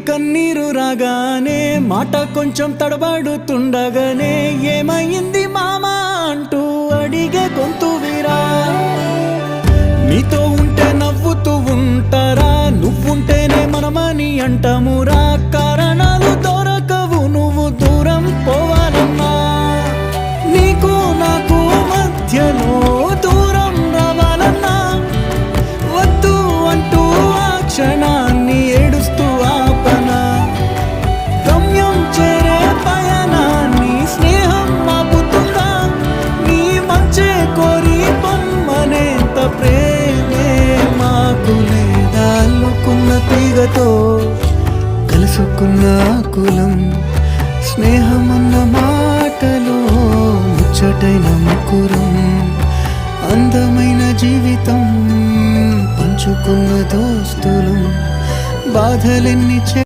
కన్నీరు రాగానే మాట కొంచెం తడబడుతుండగానే ఏమైంది మామా అంటూ అడిగే గొంతు వీరా. నీతో ఉంటే నవ్వుతూ ఉంటారా, నువ్వుంటేనే మనమని అంటామురా. కారణాలు దొరకవు నువ్వు దూరం పోవాలన్నా, నీకు నాకు మధ్యలో దూరం రావాలన్నా. వద్దు అంటూ ఆ క్షణాన్ని ఏడుస్తూ ఆపనా. గమ్యం చేరే పయనాన్ని స్నేహం ఆపుతుందా. నీ మంచే కోరి పొమ్మనేంత ప్రేమే మాకు లేదా. అల్లుకున్న తీగతో కలుసుకున్న కులం, స్నేహమన్న మాటలో ముచ్చటైన ముకురం. అందమైన జీవితం పంచుకున్న దోస్తులు, బాధలెన్ని